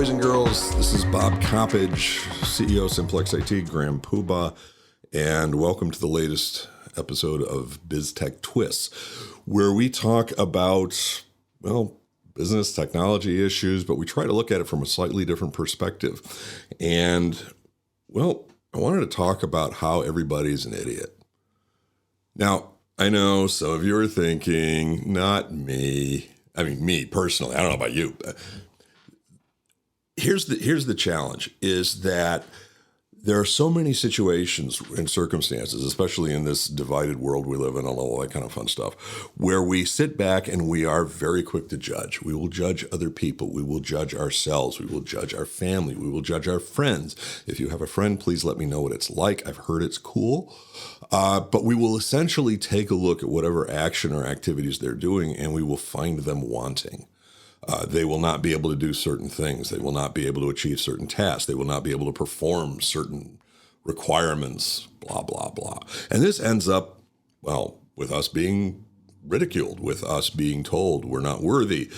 boys and girls. This is Bob Coppage, CEO Simplex-IT, Graham Puba, and welcome to the latest episode of BizTech Twists, where we talk about, business technology issues, but we try to look at it from a slightly different perspective. And, I wanted to talk about how everybody's an idiot. Now, I know some of you are thinking, not me. I mean, me personally. I don't know about you. Here's the challenge, is that there are so many situations and circumstances, especially in this divided world we live in, all that kind of fun stuff, where we sit back and we are very quick to judge. We will judge other people. We will judge ourselves. We will judge our family. We will judge our friends. If you have a friend, please let me know what it's like. I've heard it's cool. But we will essentially take a look at whatever action or activities they're doing, and we will find them wanting. They will not be able to do certain things. They will not be able to achieve certain tasks. They will not be able to perform certain requirements, blah, blah, blah. And this ends up, with us being ridiculed, with us being told we're not worthy.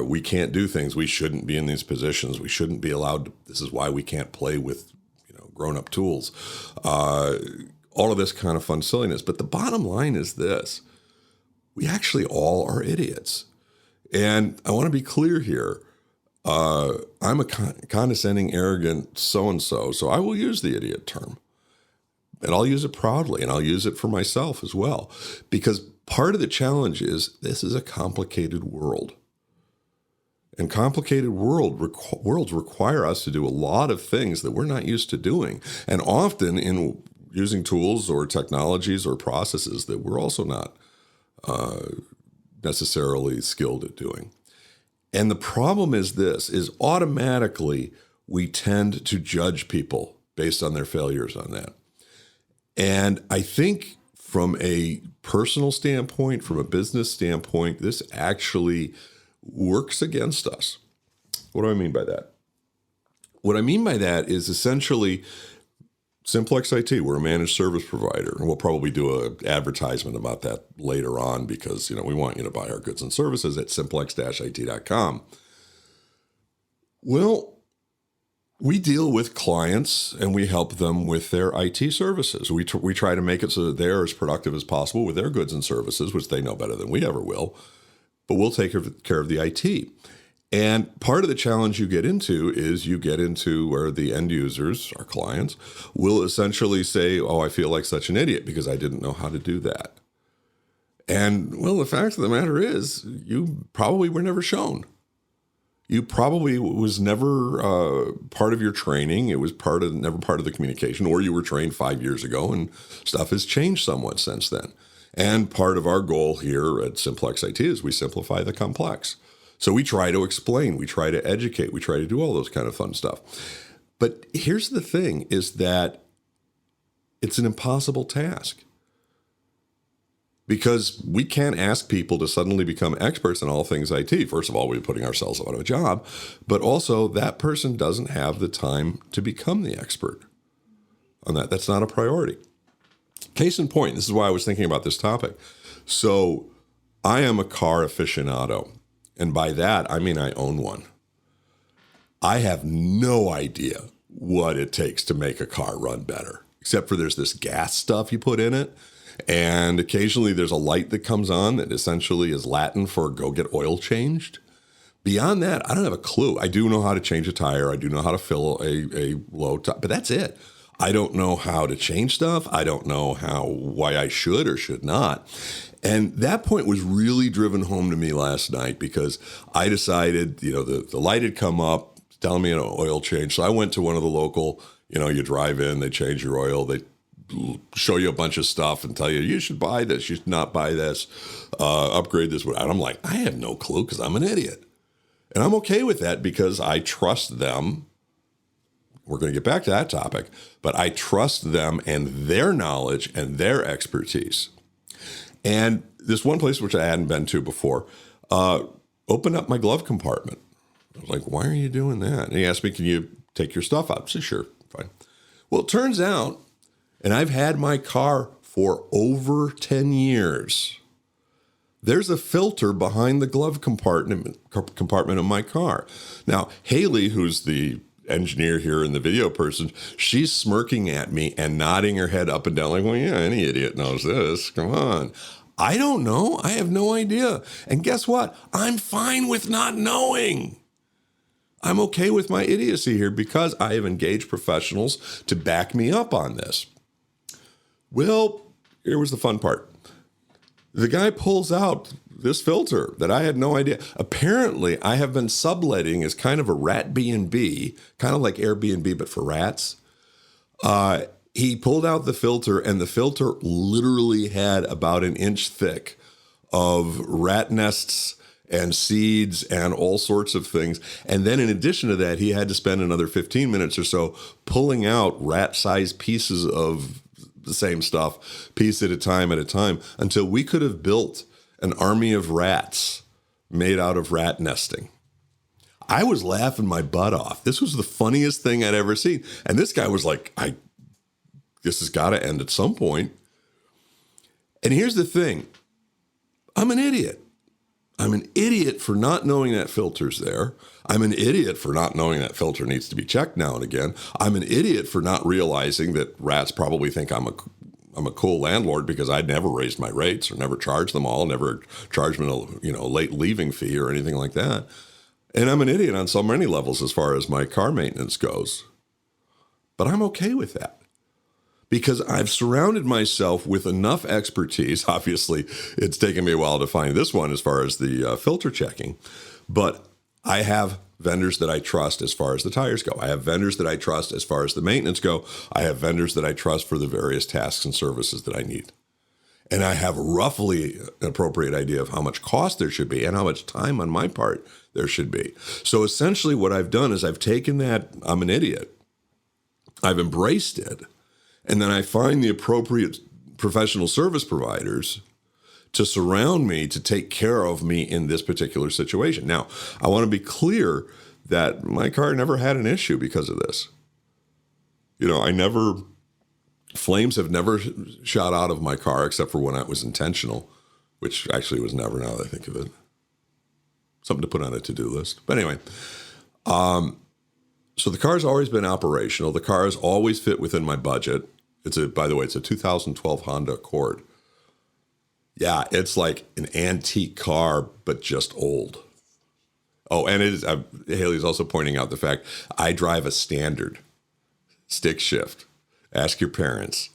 We can't do things. We shouldn't be in these positions. We shouldn't be allowed to. This is why we can't play with, grown-up tools. All of this kind of fun silliness. But the bottom line is this. We actually all are idiots. And I want to be clear here. I'm a condescending, arrogant so-and-so, so I will use the idiot term. And I'll use it proudly, and I'll use it for myself as well. Because part of the challenge is this is a complicated world. And complicated worlds require us to do a lot of things that we're not used to doing. And often in using tools or technologies or processes that we're also not necessarily skilled at doing. And the problem is this, is automatically we tend to judge people based on their failures on that. And I think from a personal standpoint, from a business standpoint, this actually works against us. What do I mean by that? What I mean by that is essentially Simplex-IT, we're a managed service provider, and we'll probably do an advertisement about that later on because, we want you to buy our goods and services at simplex-it.com. Well, we deal with clients and we help them with their IT services. We try to make it so that they're as productive as possible with their goods and services, which they know better than we ever will, but we'll take care of the IT. And part of the challenge you get into where the end users, our clients, will essentially say, I feel like such an idiot because I didn't know how to do that. And, the fact of the matter is, you probably were never shown. You probably was never part of your training. It was never part of the communication, or you were trained 5 years ago and stuff has changed somewhat since then. And part of our goal here at Simplex-IT is we simplify the complex. So we try to explain, we try to educate, we try to do all those kind of fun stuff. But here's the thing, is that it's an impossible task. Because we can't ask people to suddenly become experts in all things IT. First of all, we're putting ourselves out of a job. But also, that person doesn't have the time to become the expert on that. That's not a priority. Case in point, this is why I was thinking about this topic. So I am a car aficionado. And by that, I mean I own one. I have no idea what it takes to make a car run better, except for there's this gas stuff you put in it. And occasionally there's a light that comes on that essentially is Latin for go get oil changed. Beyond that, I don't have a clue. I do know how to change a tire. I do know how to fill a low tire, but that's it. I don't know how to change stuff. I don't know why I should or should not. And that point was really driven home to me last night because I decided, the light had come up telling me an oil change. So I went to one of the local, you drive in, they change your oil, they show you a bunch of stuff and tell you should buy this, you should not buy this, upgrade this. And I'm like, I have no clue because I'm an idiot. And I'm okay with that because I trust them. We're going to get back to that topic, but I trust them and their knowledge and their expertise. And this one place which I hadn't been to before opened up my glove compartment. I was like, why are you doing that? And he asked me, can you take your stuff out? I said, sure, fine. Well, it turns out, and I've had my car for over 10 years, There's a filter behind the glove compartment of my car. Now, Haley, who's the engineer here and the video person, she's smirking at me and nodding her head up and down like, well, yeah, any idiot knows this. Come on. I don't know. I have no idea. And guess what? I'm fine with not knowing. I'm okay with my idiocy here because I have engaged professionals to back me up on this. Well, here was the fun part. The guy pulls out this filter that I had no idea. Apparently, I have been subletting as kind of a rat B&B, kind of like Airbnb, but for rats. He pulled out the filter, and the filter literally had about an inch thick of rat nests and seeds and all sorts of things. And then in addition to that, he had to spend another 15 minutes or so pulling out rat-sized pieces of the same stuff, piece at a time, until we could have built an army of rats made out of rat nesting. I was laughing my butt off. This was the funniest thing I'd ever seen. And this guy was like, I guess it's got to end at some point. And here's the thing. I'm an idiot. I'm an idiot for not knowing that filter's there. I'm an idiot for not knowing that filter needs to be checked now and again. I'm an idiot for not realizing that rats probably think I'm a cool landlord because I'd never raised my rates or never charged them all, never charged them a late leaving fee or anything like that. And I'm an idiot on so many levels as far as my car maintenance goes. But I'm okay with that, because I've surrounded myself with enough expertise. Obviously, it's taken me a while to find this one as far as the filter checking, but I have vendors that I trust as far as the tires go. I have vendors that I trust as far as the maintenance go. I have vendors that I trust for the various tasks and services that I need. And I have roughly an appropriate idea of how much cost there should be and how much time on my part there should be. So essentially what I've done is I've taken that I'm an idiot, I've embraced it, and then I find the appropriate professional service providers to surround me, to take care of me in this particular situation. Now, I want to be clear that my car never had an issue because of this. Flames have never shot out of my car except for when it was intentional, which actually was never, now that I think of it. Something to put on a to-do list. But anyway, so the car's always been operational. The car has always fit within my budget. By the way, it's a 2012 Honda Accord. Yeah, it's like an antique car, but just old. Oh, and it is. Haley's also pointing out the fact I drive a standard stick shift. Ask your parents.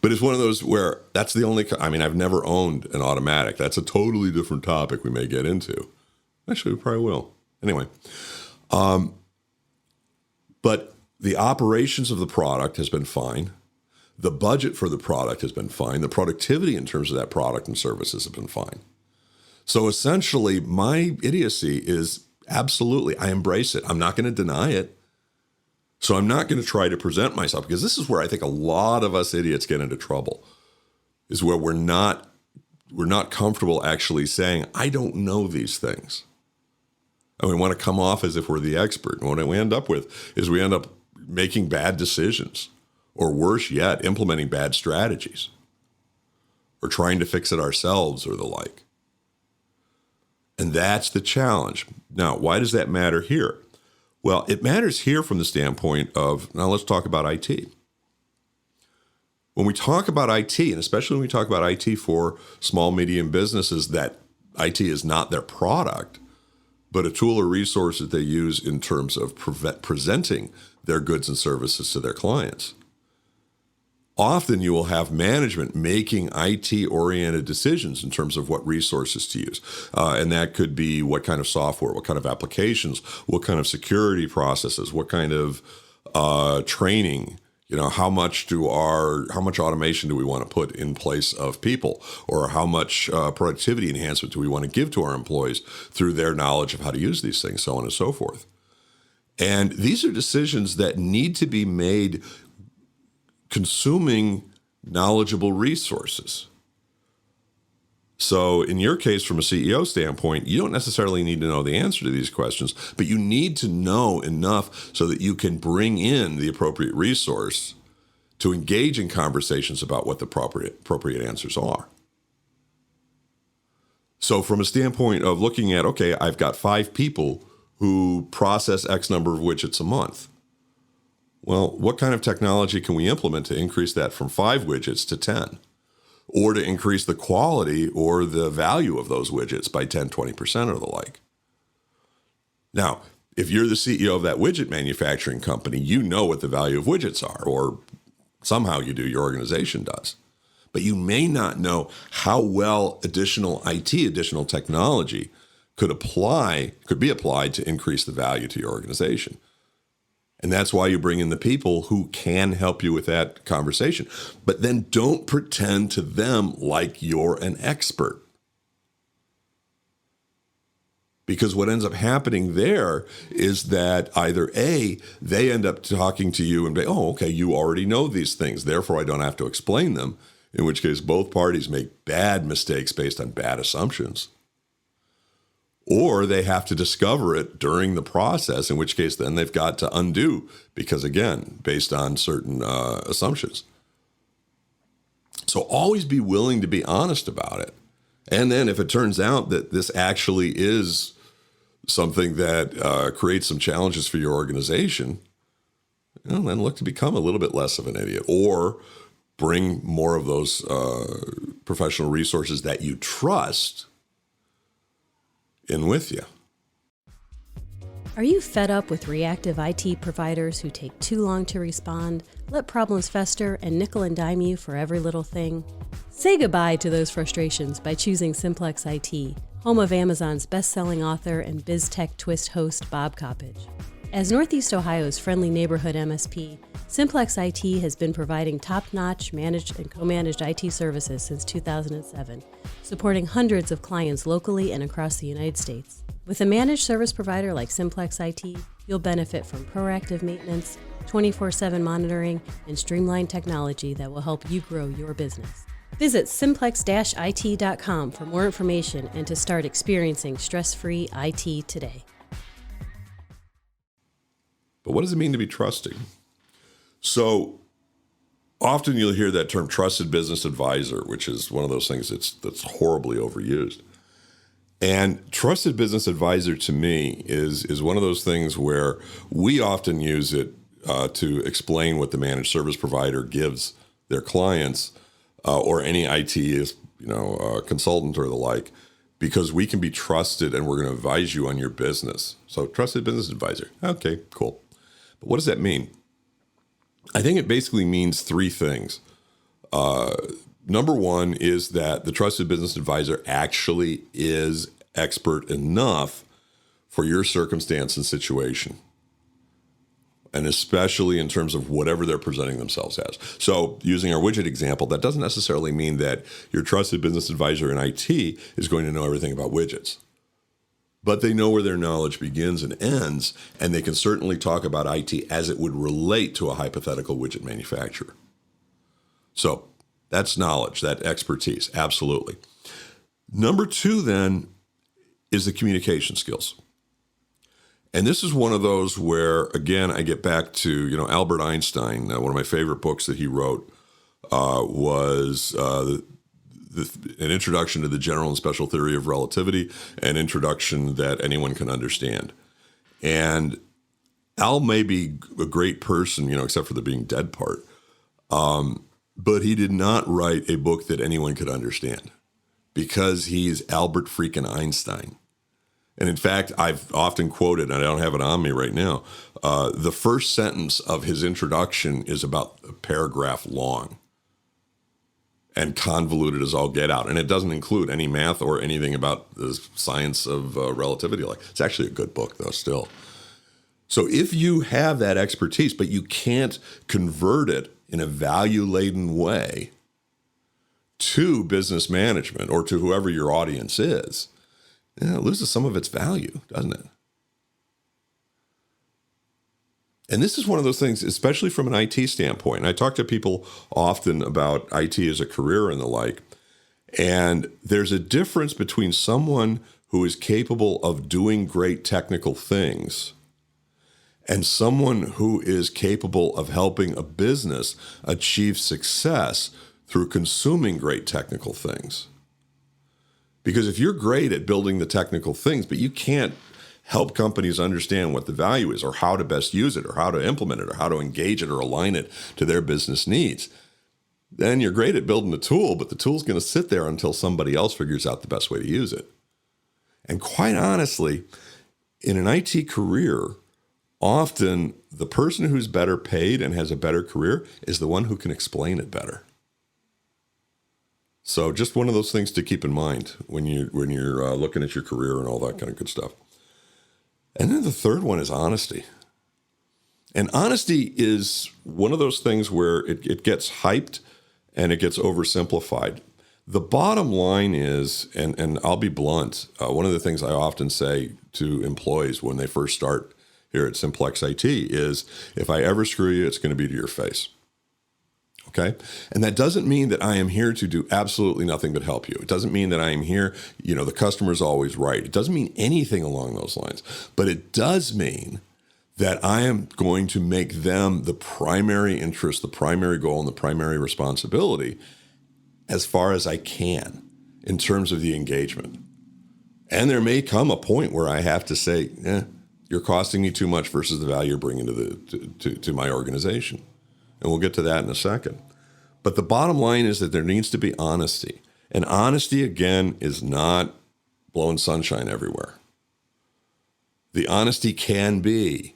But it's one of those where that's the only. I've never owned an automatic. That's a totally different topic we may get into. Actually, we probably will. Anyway, but the operations of the product has been fine. The budget for the product has been fine. The productivity in terms of that product and services have been fine. So essentially, my idiocy is absolutely, I embrace it. I'm not going to deny it. So I'm not going to try to present myself, because this is where I think a lot of us idiots get into trouble, is where we're not comfortable actually saying, I don't know these things. And we want to come off as if we're the expert. And what we end up with is we end up making bad decisions, or worse yet, implementing bad strategies, or trying to fix it ourselves or the like. And that's the challenge. Now, why does that matter here? Well, it matters here from the standpoint of, now let's talk about IT. When we talk about IT, and especially when we talk about IT for small, medium businesses, that IT is not their product, but a tool or resource that they use in terms of presenting their goods and services to their clients. Often you will have management making IT-oriented decisions in terms of what resources to use. And that could be what kind of software, what kind of applications, what kind of security processes, what kind of training, how much automation do we want to put in place of people, or how much productivity enhancement do we want to give to our employees through their knowledge of how to use these things, so on and so forth. And these are decisions that need to be made consuming knowledgeable resources. So in your case, from a CEO standpoint, you don't necessarily need to know the answer to these questions, but you need to know enough so that you can bring in the appropriate resource to engage in conversations about what the appropriate answers are. So from a standpoint of looking at, okay, I've got 5 people who process X number of widgets a month. Well, what kind of technology can we implement to increase that from 5 widgets to 10? Or to increase the quality or the value of those widgets by 10, 20% or the like? Now, if you're the CEO of that widget manufacturing company, you know what the value of widgets are, or somehow you do, your organization does. But you may not know how well additional IT, additional technology could be applied to increase the value to your organization. And that's why you bring in the people who can help you with that conversation. But then don't pretend to them like you're an expert. Because what ends up happening there is that either A, they end up talking to you and say, oh, okay, you already know these things, therefore I don't have to explain them, in which case both parties make bad mistakes based on bad assumptions. Or they have to discover it during the process, in which case then they've got to undo because, again, based on certain assumptions. So always be willing to be honest about it. And then if it turns out that this actually is something that creates some challenges for your organization, then look to become a little bit less of an idiot, or bring more of those professional resources that you trust in with you. Are you fed up with reactive IT providers who take too long to respond, let problems fester, and nickel and dime you for every little thing? Say goodbye to those frustrations by choosing Simplex-IT, home of Amazon's best-selling author and BizTech Twist host Bob Coppage. As Northeast Ohio's friendly neighborhood MSP, Simplex-IT has been providing top-notch managed and co-managed IT services since 2007, supporting hundreds of clients locally and across the United States. With a managed service provider like Simplex-IT, you'll benefit from proactive maintenance, 24/7 monitoring, and streamlined technology that will help you grow your business. Visit simplex-it.com for more information and to start experiencing stress-free IT today. But what does it mean to be trusting? So often you'll hear that term trusted business advisor, which is one of those things that's horribly overused. And trusted business advisor to me is one of those things where we often use it to explain what the managed service provider gives their clients or any IT consultant or the like, because we can be trusted and we're going to advise you on your business. So trusted business advisor. Okay, cool. But what does that mean? I think it basically means 3 things. Number one is that the trusted business advisor actually is expert enough for your circumstance and situation, and especially in terms of whatever they're presenting themselves as. So using our widget example, that doesn't necessarily mean that your trusted business advisor in IT is going to know everything about widgets. But they know where their knowledge begins and ends, and they can certainly talk about IT as it would relate to a hypothetical widget manufacturer. So that's knowledge, that expertise, absolutely. Number 2 then is the communication skills. And this is one of those where, again, I get back to, Albert Einstein. One of my favorite books that he wrote was an introduction to the general and special theory of relativity, an introduction that anyone can understand. And Al may be a great person, except for the being dead part. But he did not write a book that anyone could understand because he's Albert freaking Einstein. And in fact, I've often quoted, and I don't have it on me right now, the first sentence of his introduction is about a paragraph long and convoluted as all get out. And it doesn't include any math or anything about the science of relativity. It's actually a good book, though, still. So if you have that expertise, but you can't convert it in a value-laden way to business management or to whoever your audience is, it loses some of its value, doesn't it? And this is one of those things, especially from an IT standpoint. And I talk to people often about IT as a career and the like. And there's a difference between someone who is capable of doing great technical things and someone who is capable of helping a business achieve success through consuming great technical things. Because if you're great at building the technical things, but you can't help companies understand what the value is or how to best use it or how to implement it or how to engage it or align it to their business needs, then you're great at building the tool, but the tool's going to sit there until somebody else figures out the best way to use it. And quite honestly, in an IT career, often the person who's better paid and has a better career is the one who can explain it better. So just one of those things to keep in mind when you're looking at your career and all that kind of good stuff. And then the third one is honesty. And honesty is one of those things where it gets hyped and it gets oversimplified. The bottom line is, and I'll be blunt, one of the things I often say to employees when they first start here at Simplex-IT is, if I ever screw you, it's going to be to your face. Okay? And that doesn't mean that I am here to do absolutely nothing but help you. It doesn't mean that I am here, the customer's always right. It doesn't mean anything along those lines. But it does mean that I am going to make them the primary interest, the primary goal, and the primary responsibility as far as I can in terms of the engagement. And there may come a point where I have to say, you're costing me too much versus the value you're bringing to my organization. And we'll get to that in a second. But the bottom line is that there needs to be honesty. And honesty, again, is not blowing sunshine everywhere. The honesty can be,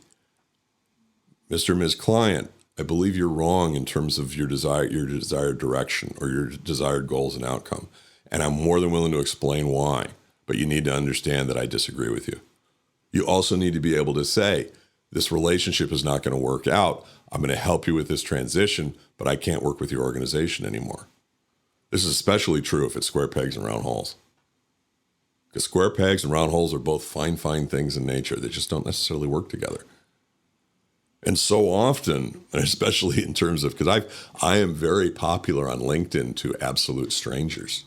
Mr. and Ms. Client, I believe you're wrong in terms of your desired direction or your desired goals and outcome. And I'm more than willing to explain why. But you need to understand that I disagree with you. You also need to be able to say, this relationship is not going to work out. I'm going to help you with this transition, but I can't work with your organization anymore. This is especially true if it's square pegs and round holes. Because square pegs and round holes are both fine things in nature that just don't necessarily work together. And so often, and especially in terms of, because I am very popular on LinkedIn to absolute strangers.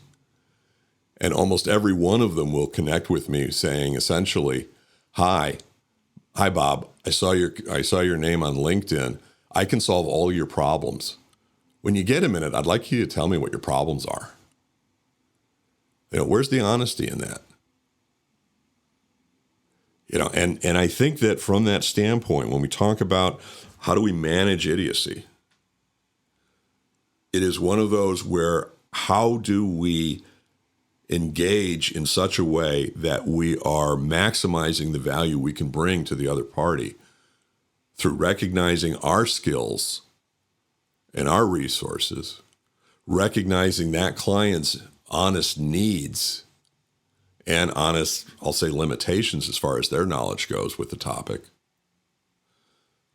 And almost every one of them will connect with me saying essentially, Hi Bob, I saw your name on LinkedIn. I can solve all your problems. When you get a minute, I'd like you to tell me what your problems are. Where's the honesty in that? And I think that from that standpoint, when we talk about how do we manage idiocy, it is one of those where how do we engage in such a way that we are maximizing the value we can bring to the other party through recognizing our skills and our resources, recognizing that client's honest needs and honest, I'll say, limitations as far as their knowledge goes with the topic.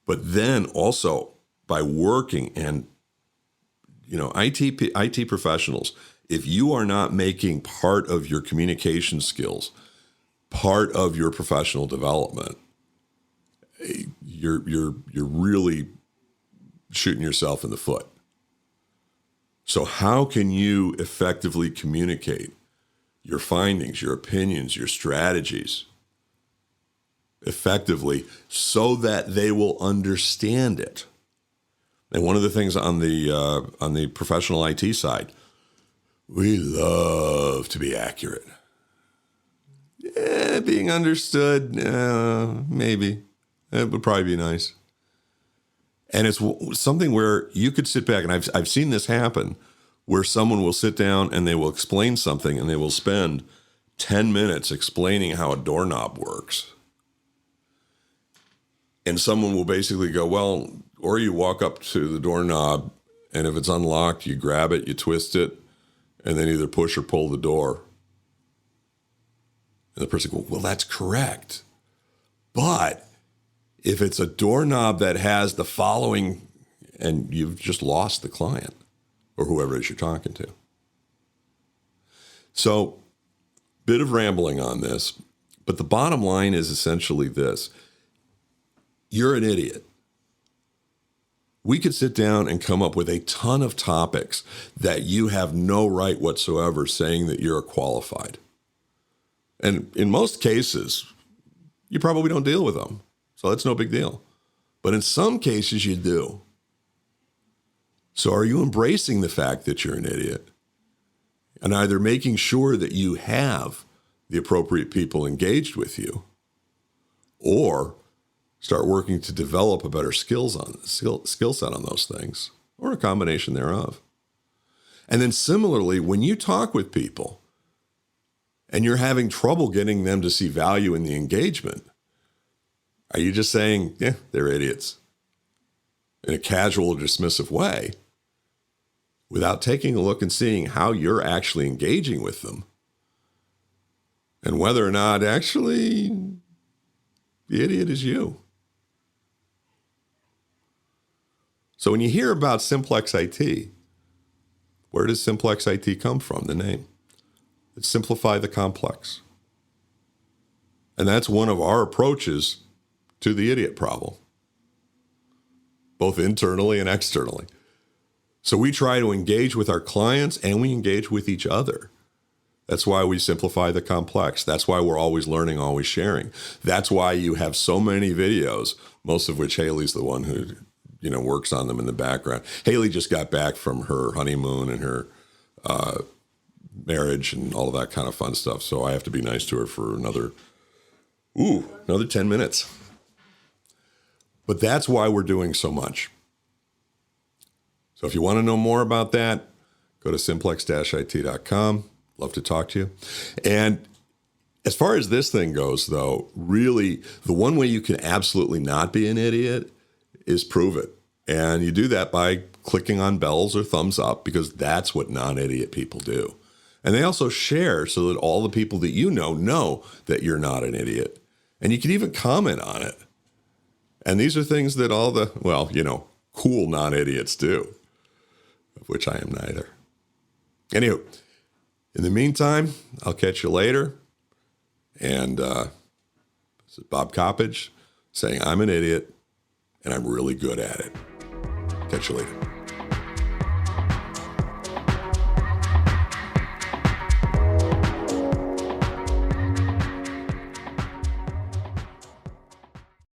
But then also by working and, IT professionals, if you are not making part of your communication skills part of your professional development, you're really shooting yourself in the foot. So how can you effectively communicate your findings, your opinions, your strategies effectively so that they will understand it? And one of the things on the professional IT side, we love to be accurate. Being understood, maybe. It would probably be nice. And it's something where you could sit back, and I've seen this happen, where someone will sit down and they will explain something, and they will spend 10 minutes explaining how a doorknob works. And someone will basically go, well, or you walk up to the doorknob, and if it's unlocked, you grab it, you twist it, and then either push or pull the door. And the person goes, well, that's correct. But if it's a doorknob that has the following, and you've just lost the client or whoever it is you're talking to. So, bit of rambling on this, but the bottom line is essentially this. You're an idiot. We could sit down and come up with a ton of topics that you have no right whatsoever saying that you're qualified. And in most cases, you probably don't deal with them. So that's no big deal. But in some cases, you do. So are you embracing the fact that you're an idiot? and either making sure that you have the appropriate people engaged with you, or start working to develop a better skill set on those things, or a combination thereof. And then similarly, when you talk with people and you're having trouble getting them to see value in the engagement, are you just saying, yeah, they're idiots, in a casual or dismissive way, without taking a look and seeing how you're actually engaging with them and whether or not actually the idiot is you? So when you hear about Simplex-IT, where does Simplex-IT come from, the name? It's simplify the complex. And that's one of our approaches to the idiot problem, both internally and externally. So we try to engage with our clients and we engage with each other. That's why we simplify the complex. That's why we're always learning, always sharing. That's why you have so many videos, most of which Haley's the one who, works on them in the background. Haley just got back from her honeymoon and her marriage and all of that kind of fun stuff. So I have to be nice to her for another 10 minutes. But that's why we're doing so much. So if you want to know more about that, go to simplex-it.com. Love to talk to you. And as far as this thing goes, though, really, the one way you can absolutely not be an idiot is prove it. And you do that by clicking on bells or thumbs up, because that's what non-idiot people do. And they also share so that all the people that you know that you're not an idiot. And you can even comment on it. And these are things that all the, cool non-idiots do, of which I am neither. Anywho, in the meantime, I'll catch you later. And this is Bob Coppage saying I'm an idiot and I'm really good at it. Catch you later.